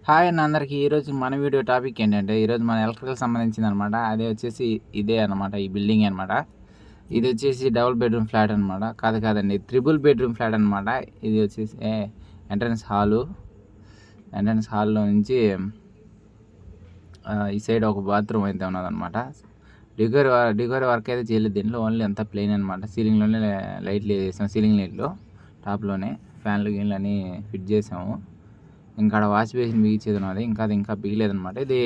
Hi అన్న అందరికీ. ఈరోజు మన వీడియో టాపిక్ ఏంటంటే, ఈరోజు మన ఎలక్ట్రికల్ సంబంధించింది అనమాట. అదే వచ్చేసి ఇదే అనమాట, ఈ బిల్డింగ్ అనమాట. ఇది వచ్చేసి డబుల్ బెడ్రూమ్ ఫ్లాట్ అనమాట. కాదండి, త్రిబుల్ బెడ్రూమ్ ఫ్లాట్ అనమాట. ఇది వచ్చేసి ఎంట్రన్స్ హాల్లో నుంచి ఈ సైడ్ ఒక బాత్రూమ్ అయితే ఉన్నదన్నమాట. డికోర్ వర్క్ అయితే చేయలేదు దీంట్లో, ఓన్లీ అంతా ప్లెయిన్ అనమాట. సీలింగ్లోనే లైట్లు వేసాము, సీలింగ్ లైట్లు టాప్లోనే ఫ్యాన్లు గీన్లు అన్నీ ఫిట్ చేసాము. ఇంకా వాష్ బేసిన్ బిగించేది ఉన్నది, ఇంకా బిగలేదనమాట. ఇది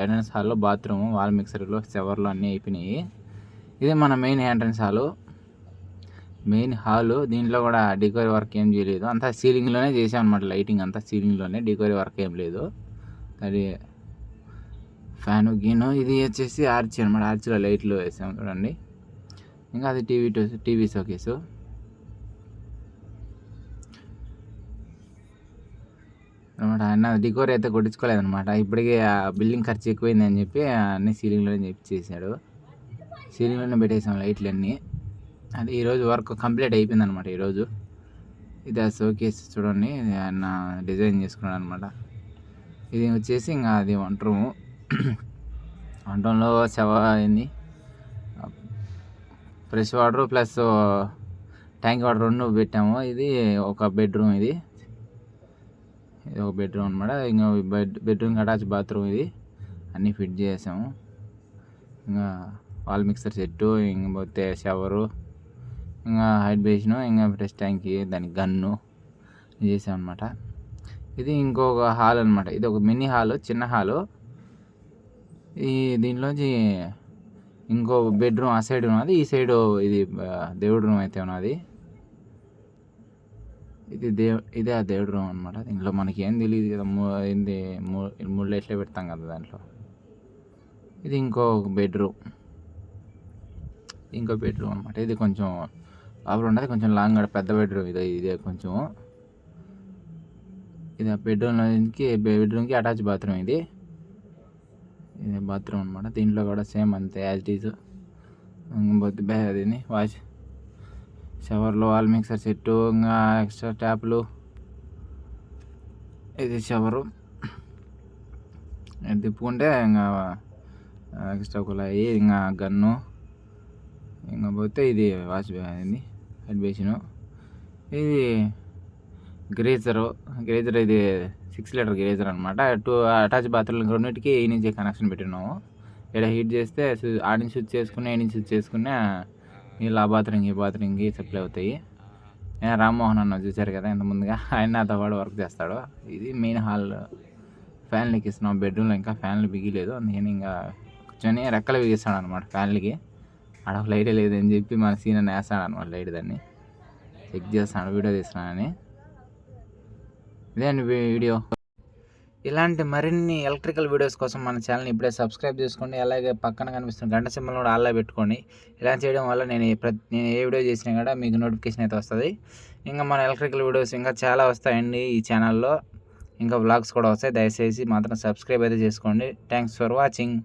ఎంట్రన్స్ హాల్లో బాత్రూమ్, వాల్ మిక్సర్లు, షవర్లు అన్నీ అయిపోయినాయి. ఇది మన మెయిన్ ఎంట్రన్స్ హాలు. దీంట్లో కూడా డెకోర్ వర్క్ ఏం చేయలేదు, అంతా సీలింగ్లోనే చేసామన్నమాట. లైటింగ్ అంతా సీలింగ్లోనే, డెకోర్ వర్క్ ఏం లేదు. అది ఫ్యాను గీను. ఇది వచ్చేసి ఆర్చ్ అనమాట, ఆర్చ్లో లైట్లు వేసాము చూడండి. ఇంకా అది టీవీ షోకేసు అనమాట. ఆయన డెకోర్ అయితే కొట్టించుకోలేదనమాట. ఇప్పటికే ఆ బిల్డింగ్ ఖర్చు ఎక్కువైందని చెప్పి అన్నీ సీలింగ్లోనే చేసాడు. సీలింగ్లోనే పెట్టేసాం లైట్లు అన్నీ. అది ఈరోజు వర్క్ కంప్లీట్ అయిపోయిందనమాట ఈరోజు. ఇది ఆ షోకేస్ చూడండి, ఆయన డిజైన్ చేసుకున్నాడు అనమాట. ఇది వచ్చేసి ఇంకా అది వంట రూము. వంట రూమ్లో ఏంది fresh water plus tank water రెండు పెట్టాము. ఇది ఒక బెడ్రూమ్, ఇది ఒక బెడ్రూమ్ అనమాట. ఇంకా బెడ్రూమ్కి అటాచ్ బాత్రూమ్. ఇది అన్నీ ఫిట్ చేసాము. ఇంకా వాల్ మిక్సర్ సెట్టు, ఇంకా పోతే షవరు, ఇంకా హైట్ బేసిను, ఇంకా ఫ్రెష్ ట్యాంక్కి దానికి గన్ను చేసాం అనమాట. ఇది ఇంకొక హాల్ అనమాట. ఇది ఒక మినీ హాలు, చిన్న హాలు. ఈ దీంట్లోంచి ఇంకో బెడ్రూమ్ ఆ సైడ్ ఉన్నది, ఈ సైడు ఇది దేవుడి రూమ్ అయితే ఉన్నది. ఇదే ఆ దేవుడి రూమ్ అనమాట. దీంట్లో మనకి ఏం తెలియదు కదా, మూడు లైట్లే పెడతాం కదా దాంట్లో. ఇది ఇంకో బెడ్రూమ్ అనమాట. ఇది కొంచెం లోపల ఉండదు, కొంచెం లాంగ్ పెద్ద బెడ్రూమ్. ఇదే కొంచెం. ఇది ఆ బెడ్రూమ్కి అటాచ్ బాత్రూమ్. ఇది బాత్రూమ్ అనమాట. దీంట్లో కూడా సేమ్ అంతే యాజ్ ఇట్ ఈజ్. అది వాష్ షవర్లో వాల్ మిక్సర్ సెట్టు, ఇంకా ఎక్స్ట్రా ట్యాప్లు. ఇది షవరు తిప్పుకుంటే ఇంకా ఎక్స్ట్రా కుళాయి, ఇంకా గన్ను, ఇంకా పోతే ఇది వాష్ హెడ్ బేసిను. ఇది గ్రేజర్. ఇది 6 లీటర్ గ్రేజర్ అనమాట. అటాచ్ బాత్రూమ్ రెండింటికి ఈ నుంచి కనెక్షన్ పెట్టినాము. ఇక్కడ హీట్ చేస్తే ఆడి నుంచి స్విచ్ చేసుకుని, ఈ నుంచి స్విచ్ చేసుకుని నీళ్ళు ఆ బాత్రూమ్కి సప్లై అవుతాయి. రామ్మోహన్ అన్న చూశారు కదా ఇంత ముందుగా, ఆయన నాతో పాటు వర్క్ చేస్తాడు. ఇది మెయిన్ హాల్. ఫ్యాన్లు ఎక్కిస్తున్నాం బెడ్రూమ్లో, ఇంకా ఫ్యాన్లు బిగిలేదు. అందుకని ఇంకా కూర్చొని రెక్కలు బిగిస్తాడు అనమాట ఫ్యాన్లకి. ఆడ ఒక లైటే లేదని చెప్పి మన సీనియర్ వేస్తాడు అనమాట లైట్. దాన్ని చెక్ చేస్తాడు, వీడియో తీస్తున్నానని. ఇదే అండి వీడియో. ఇలాంటి మరిన్ని ఎలక్ట్రికల్ వీడియోస్ కోసం మన ఛానల్ని ఇప్పుడే సబ్స్క్రైబ్ చేసుకోండి. అలాగే పక్కన కనిపిస్తున్న గంట సింబల్ కూడా ఆన్లో పెట్టుకోండి. ఇలా చేయడం వల్ల నేను ఏ వీడియో చేసినా కూడా మీకు నోటిఫికేషన్ అయితే వస్తుంది. ఇంకా మన ఎలక్ట్రికల్ వీడియోస్ ఇంకా చాలా వస్తాయండి ఈ ఛానల్లో. ఇంకా వ్లాగ్స్ కూడా వస్తాయి. దయచేసి మాత్రం సబ్స్క్రైబ్ అయితే చేసుకోండి. Thanks for watching.